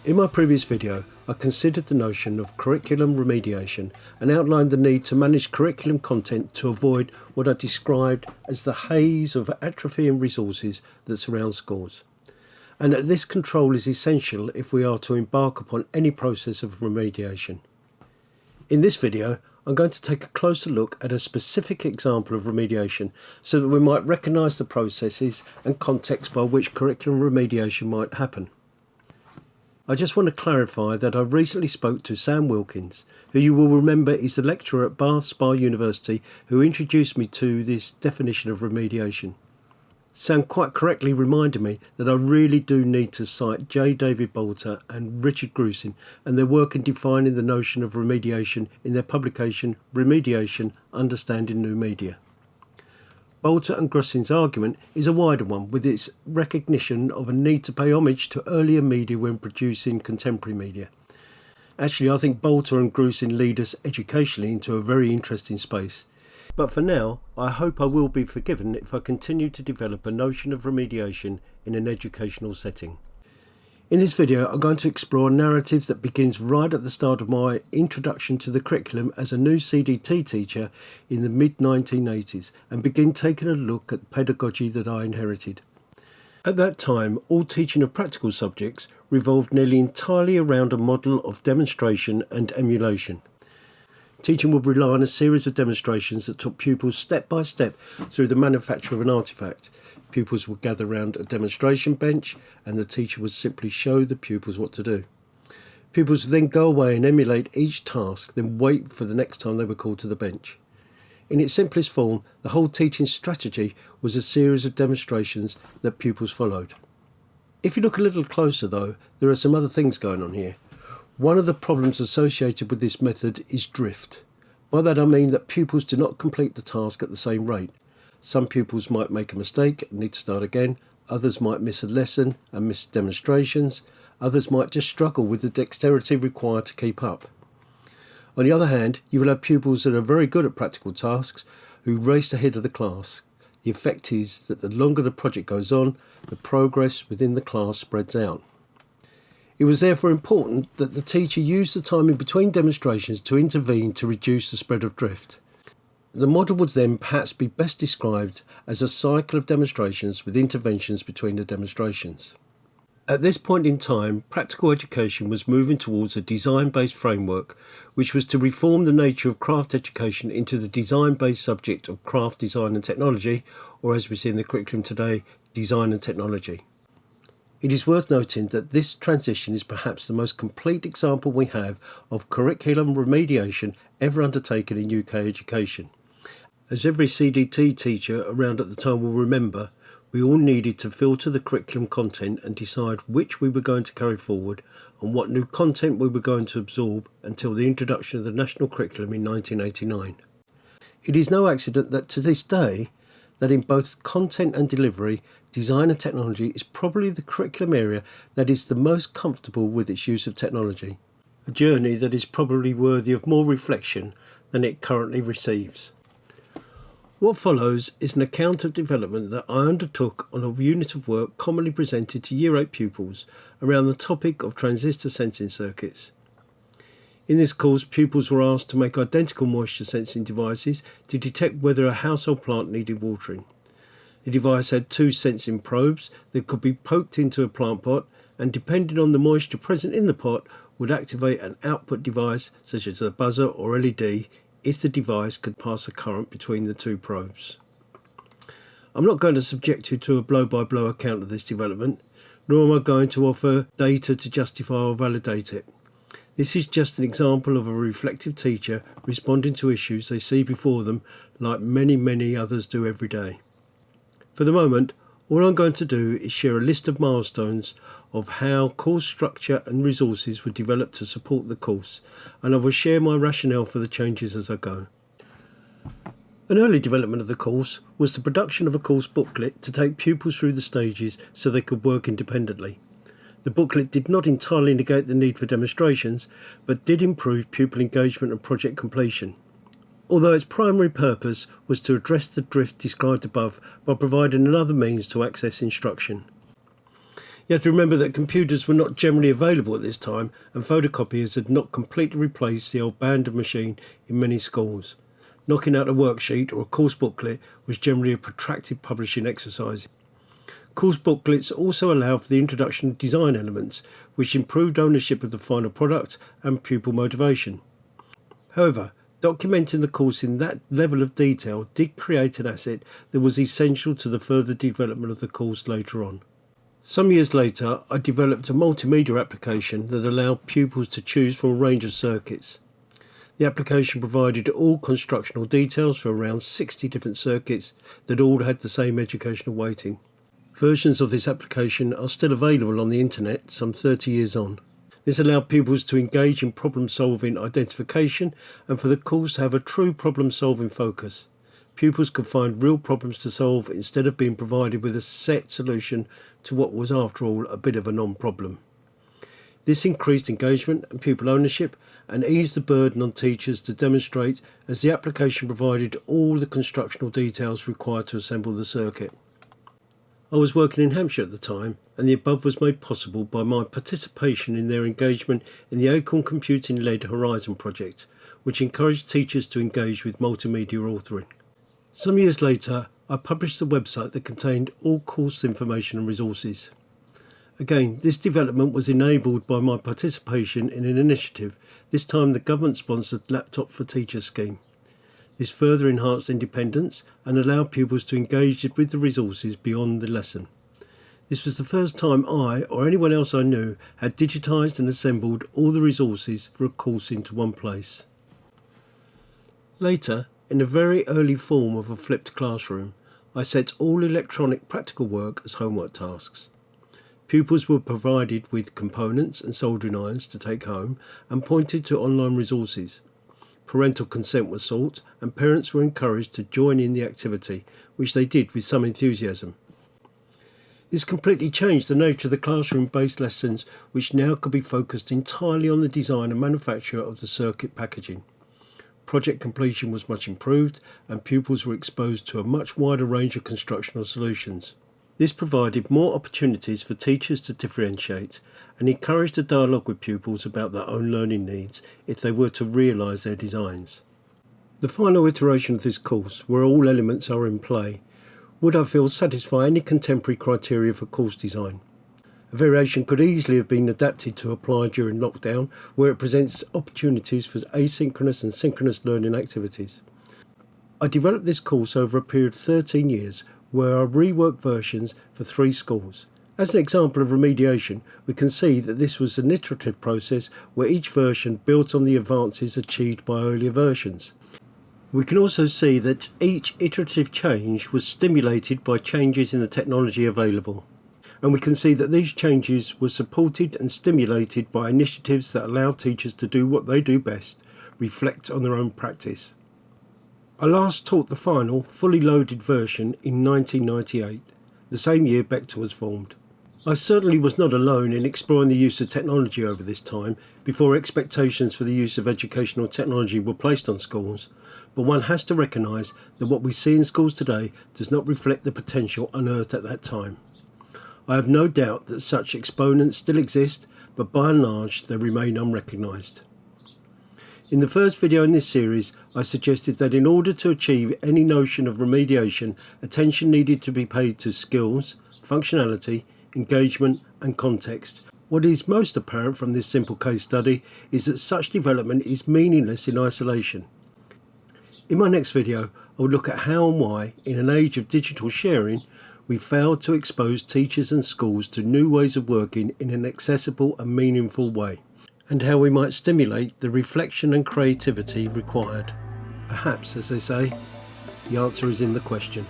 In my previous video, I considered the notion of curriculum remediation and outlined the need to manage curriculum content to avoid what I described as the haze of atrophy and resources that surround schools, and that this control is essential if we are to embark upon any process of remediation. In this video, I'm going to take a closer look at a specific example of remediation so that we might recognise the processes and context by which curriculum remediation might happen. I just want to clarify that I recently spoke to Sam Wilkins, who you will remember is the lecturer at Bath Spa University who introduced me to this definition of remediation. Sam quite correctly reminded me that I really do need to cite J. David Bolter and Richard Grusin and their work in defining the notion of remediation in their publication Remediation, Understanding New Media. Bolter and Grusin's argument is a wider one, with its recognition of a need to pay homage to earlier media when producing contemporary media. Actually, I think Bolter and Grusin lead us educationally into a very interesting space. But for now, I hope I will be forgiven if I continue to develop a notion of remediation in an educational setting. In this video, I'm going to explore a narrative that begins right at the start of my introduction to the curriculum as a new CDT teacher in the mid-1980s and begin taking a look at the pedagogy that I inherited. At that time, all teaching of practical subjects revolved nearly entirely around a model of demonstration and emulation. Teaching would rely on a series of demonstrations that took pupils step by step through the manufacture of an artefact. Pupils would gather around a demonstration bench and the teacher would simply show the pupils what to do. Pupils would then go away and emulate each task, then wait for the next time they were called to the bench. In its simplest form, the whole teaching strategy was a series of demonstrations that pupils followed. If you look a little closer though, there are some other things going on here. One of the problems associated with this method is drift. By that I mean that pupils do not complete the task at the same rate. Some pupils might make a mistake and need to start again, others might miss a lesson and miss demonstrations, others might just struggle with the dexterity required to keep up. On the other hand, you will have pupils that are very good at practical tasks who race ahead of the class. The effect is that the longer the project goes on, the progress within the class spreads out. It was therefore important that the teacher use the time in between demonstrations to intervene to reduce the spread of drift. The model would then perhaps be best described as a cycle of demonstrations with interventions between the demonstrations. At this point in time, practical education was moving towards a design-based framework, which was to reform the nature of craft education into the design-based subject of craft design and technology, or as we see in the curriculum today, design and technology. It is worth noting that this transition is perhaps the most complete example we have of curriculum remediation ever undertaken in UK education. As every CDT teacher around at the time will remember, we all needed to filter the curriculum content and decide which we were going to carry forward and what new content we were going to absorb until the introduction of the national curriculum in 1989. It is no accident that to this day, that in both content and delivery, design and technology is probably the curriculum area that is the most comfortable with its use of technology, a journey that is probably worthy of more reflection than it currently receives. What follows is an account of development that I undertook on a unit of work commonly presented to Year 8 pupils around the topic of transistor sensing circuits. In this course, pupils were asked to make identical moisture sensing devices to detect whether a household plant needed watering. The device had two sensing probes that could be poked into a plant pot and, depending on the moisture present in the pot, would activate an output device such as a buzzer or LED if the device could pass a current between the two probes. I'm not going to subject you to a blow-by-blow account of this development, nor am I going to offer data to justify or validate it. This is just an example of a reflective teacher responding to issues they see before them like many others do every day. For the moment, all I'm going to do is share a list of milestones of how course structure and resources were developed to support the course, and I will share my rationale for the changes as I go. An early development of the course was the production of a course booklet to take pupils through the stages so they could work independently. The booklet did not entirely negate the need for demonstrations, but did improve pupil engagement and project completion. although its primary purpose was to address the drift described above by providing another means to access instruction. You have to remember that computers were not generally available at this time, and photocopiers had not completely replaced the old banded machine in many schools. Knocking out a worksheet or a course booklet was generally a protracted publishing exercise. Course booklets also allowed for the introduction of design elements, which improved ownership of the final product and pupil motivation. However, documenting the course in that level of detail did create an asset that was essential to the further development of the course later on. Some years later, I developed a multimedia application that allowed pupils to choose from a range of circuits. The application provided all constructional details for around 60 different circuits that all had the same educational weighting. Versions of this application are still available on the internet some 30 years on. This allowed pupils to engage in problem-solving identification and for the course to have a true problem-solving focus. Pupils could find real problems to solve instead of being provided with a set solution to what was, after all, a bit of a non-problem. This increased engagement and pupil ownership and eased the burden on teachers to demonstrate, as the application provided all the constructional details required to assemble the circuit. I was working in Hampshire at the time, and the above was made possible by my participation in their engagement in the Acorn Computing-led Horizon project, which encouraged teachers to engage with multimedia authoring. Some years later, I published a website that contained all course information and resources. Again, this development was enabled by my participation in an initiative, this time the government-sponsored Laptop for Teachers scheme. This further enhanced independence and allowed pupils to engage with the resources beyond the lesson. This was the first time I, or anyone else I knew, had digitised and assembled all the resources for a course into one place. Later, in a very early form of a flipped classroom, I set all electronic practical work as homework tasks. Pupils were provided with components and soldering irons to take home and pointed to online resources. Parental consent was sought and parents were encouraged to join in the activity, which they did with some enthusiasm. This completely changed the nature of the classroom-based lessons, which now could be focused entirely on the design and manufacture of the circuit packaging. Project completion was much improved and pupils were exposed to a much wider range of constructional solutions. This provided more opportunities for teachers to differentiate and encouraged a dialogue with pupils about their own learning needs if they were to realise their designs. The final iteration of this course, where all elements are in play, would, I feel, satisfy any contemporary criteria for course design. A variation could easily have been adapted to apply during lockdown, where it presents opportunities for asynchronous and synchronous learning activities. I developed this course over a period of 13 years, where I reworked versions for 3 schools. As an example of remediation, we can see that this was an iterative process where each version built on the advances achieved by earlier versions. We can also see that each iterative change was stimulated by changes in the technology available. And we can see that these changes were supported and stimulated by initiatives that allow teachers to do what they do best, reflect on their own practice. I last taught the final, fully loaded version in 1998, the same year Bechtel was formed. I certainly was not alone in exploring the use of technology over this time, before expectations for the use of educational technology were placed on schools, but one has to recognise that what we see in schools today does not reflect the potential unearthed at that time. I have no doubt that such exponents still exist, but by and large they remain unrecognised. In the first video in this series, I suggested that in order to achieve any notion of remediation, attention needed to be paid to skills, functionality, engagement and context. What is most apparent from this simple case study is that such development is meaningless in isolation. In my next video, I will look at how and why, in an age of digital sharing, we failed to expose teachers and schools to new ways of working in an accessible and meaningful way, and how we might stimulate the reflection and creativity required. Perhaps, as they say, the answer is in the question.